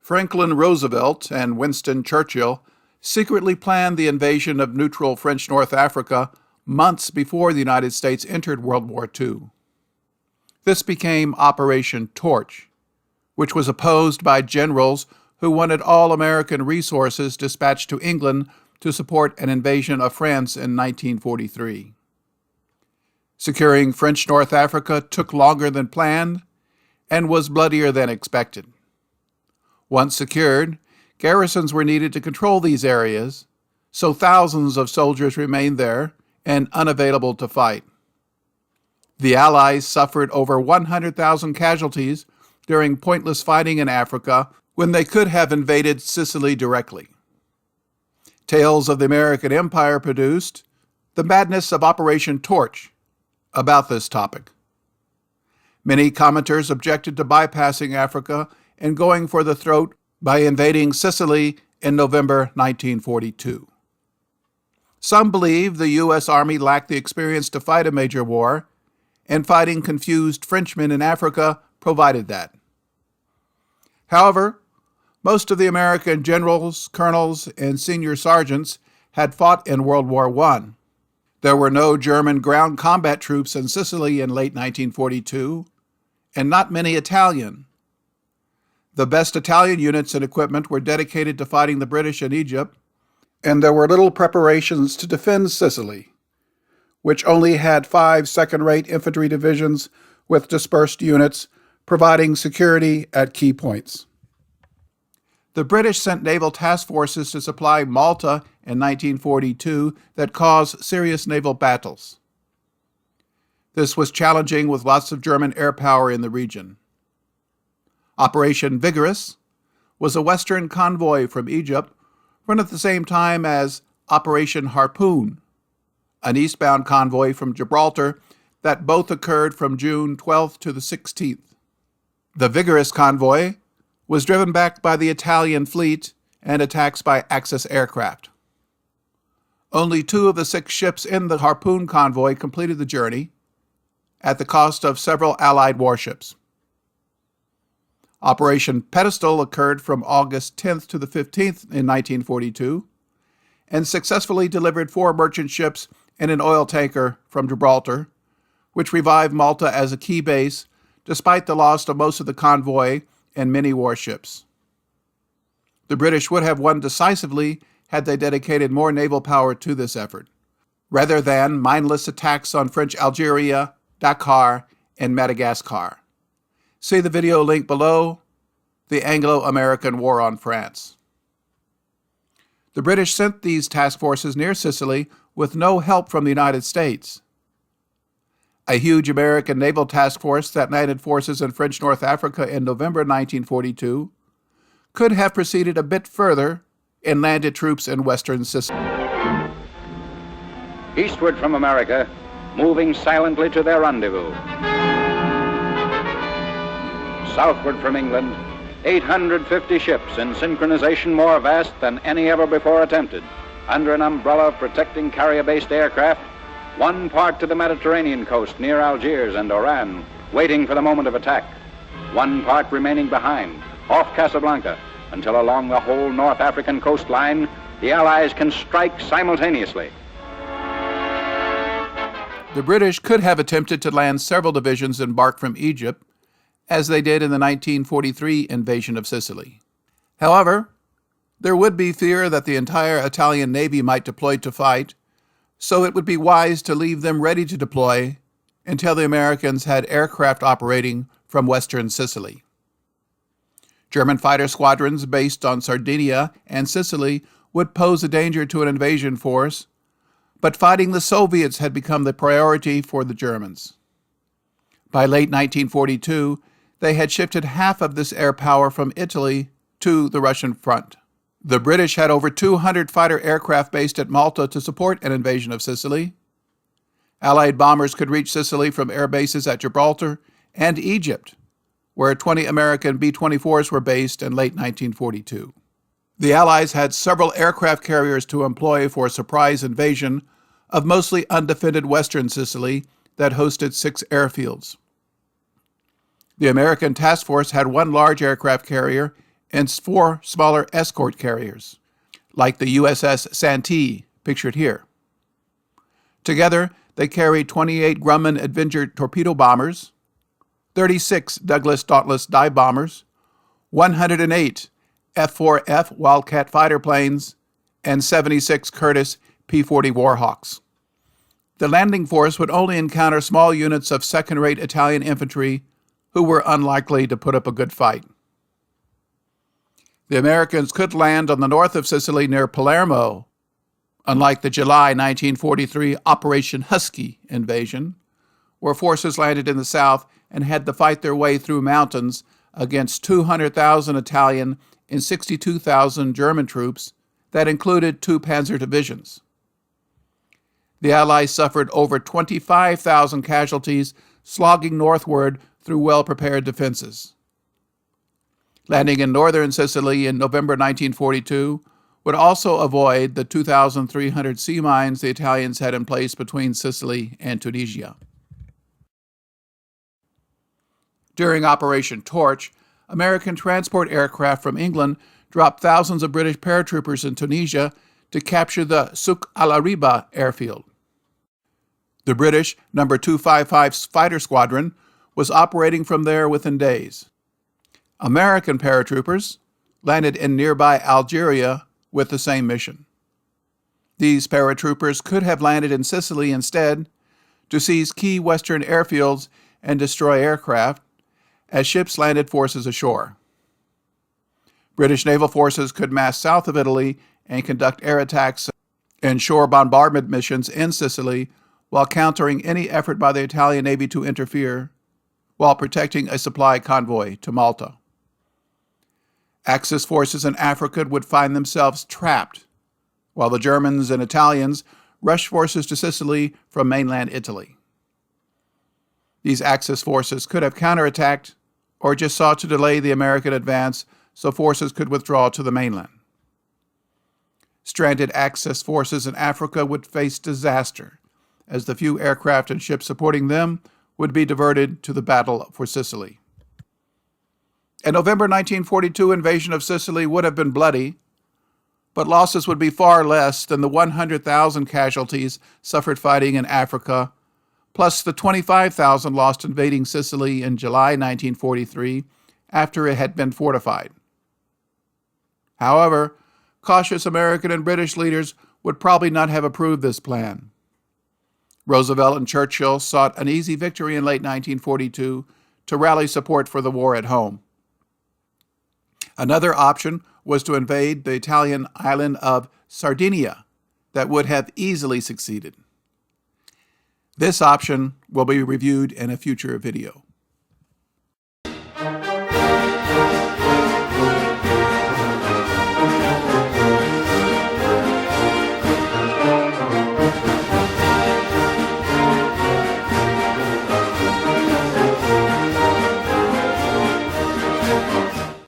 Franklin Roosevelt and Winston Churchill secretly planned the invasion of neutral French North Africa months before the United States entered World War II. This became Operation Torch, which was opposed by generals who wanted all American resources dispatched to England to support an invasion of France in 1943. Securing French North Africa took longer than planned and was bloodier than expected. Once secured, garrisons were needed to control these areas, so thousands of soldiers remained there and unavailable to fight. The Allies suffered over 100,000 casualties during pointless fighting in Africa when they could have invaded Sicily directly. Tales of the American Empire produced The Madness of Operation Torch about this topic. Many commenters objected to bypassing Africa and going for the throat by invading Sicily in November 1942. Some believe the U.S. Army lacked the experience to fight a major war, and fighting confused Frenchmen in Africa provided that. However, most of the American generals, colonels, and senior sergeants had fought in World War I. There were no German ground combat troops in Sicily in late 1942, and not many Italian. The best Italian units and equipment were dedicated to fighting the British in Egypt, and there were little preparations to defend Sicily, which only had 5 second-rate infantry divisions with dispersed units providing security at key points. The British sent naval task forces to supply Malta in 1942 that caused serious naval battles. This was challenging with lots of German air power in the region. Operation Vigorous was a Western convoy from Egypt run at the same time as Operation Harpoon, an eastbound convoy from Gibraltar that both occurred from June 12th to the 16th. The Vigorous convoy was driven back by the Italian fleet and attacks by Axis aircraft. Only 2 of the 6 ships in the Harpoon convoy completed the journey, at the cost of several Allied warships. Operation Pedestal occurred from August 10th to the 15th in 1942 and successfully delivered 4 merchant ships and an oil tanker from Gibraltar, which revived Malta as a key base despite the loss of most of the convoy and many warships. The British would have won decisively had they dedicated more naval power to this effort, rather than mindless attacks on French Algeria, Dakar, and Madagascar. See the video link below, The Anglo-American War on France. The British sent these task forces near Sicily with no help from the United States. A huge American naval task force that united forces in French North Africa in November 1942 could have proceeded a bit further and landed troops in western Sicily. Eastward from America, moving silently to their rendezvous. Southward from England, 850 ships in synchronization more vast than any ever before attempted, under an umbrella of protecting carrier-based aircraft, one part to the Mediterranean coast near Algiers and Oran, waiting for the moment of attack, one part remaining behind, off Casablanca, until along the whole North African coastline, the Allies can strike simultaneously. The British could have attempted to land several divisions embarked from Egypt, as they did in the 1943 invasion of Sicily. However, there would be fear that the entire Italian Navy might deploy to fight, so it would be wise to leave them ready to deploy until the Americans had aircraft operating from western Sicily. German fighter squadrons based on Sardinia and Sicily would pose a danger to an invasion force, but fighting the Soviets had become the priority for the Germans. By late 1942, they had shifted half of this air power from Italy to the Russian front. The British had over 200 fighter aircraft based at Malta to support an invasion of Sicily. Allied bombers could reach Sicily from air bases at Gibraltar and Egypt, where 20 American B-24s were based in late 1942. The Allies had several aircraft carriers to employ for a surprise invasion of mostly undefended western Sicily that hosted 6 airfields. The American task force had 1 large aircraft carrier and 4 smaller escort carriers, like the USS Santee, pictured here. Together, they carried 28 Grumman Avenger torpedo bombers, 36 Douglas Dauntless dive bombers, 108 F-4F Wildcat fighter planes, and 76 Curtiss P-40 Warhawks. The landing force would only encounter small units of second-rate Italian infantry who were unlikely to put up a good fight. The Americans could land on the north of Sicily near Palermo, unlike the July 1943 Operation Husky invasion, where forces landed in the south and had to fight their way through mountains against 200,000 Italian and 62,000 German troops that included 2 panzer divisions. The Allies suffered over 25,000 casualties slogging northward through well-prepared defenses. Landing in northern Sicily in November 1942 would also avoid the 2,300 sea mines the Italians had in place between Sicily and Tunisia. During Operation Torch, American transport aircraft from England dropped thousands of British paratroopers in Tunisia to capture the Souk al-Ariba airfield. The British No. 255 Fighter Squadron was operating from there within days. American paratroopers landed in nearby Algeria with the same mission. These paratroopers could have landed in Sicily instead to seize key western airfields and destroy aircraft as ships landed forces ashore. British naval forces could mass south of Italy and conduct air attacks and shore bombardment missions in Sicily while countering any effort by the Italian Navy to interfere, while protecting a supply convoy to Malta. Axis forces in Africa would find themselves trapped, while the Germans and Italians rushed forces to Sicily from mainland Italy. These Axis forces could have counterattacked or just sought to delay the American advance so forces could withdraw to the mainland. Stranded Axis forces in Africa would face disaster, as the few aircraft and ships supporting them would be diverted to the battle for Sicily. A November 1942 invasion of Sicily would have been bloody, but losses would be far less than the 100,000 casualties suffered fighting in Africa, plus the 25,000 lost invading Sicily in July 1943 after it had been fortified. However, cautious American and British leaders would probably not have approved this plan. Roosevelt and Churchill sought an easy victory in late 1942 to rally support for the war at home. Another option was to invade the Italian island of Sardinia that would have easily succeeded. This option will be reviewed in a future video.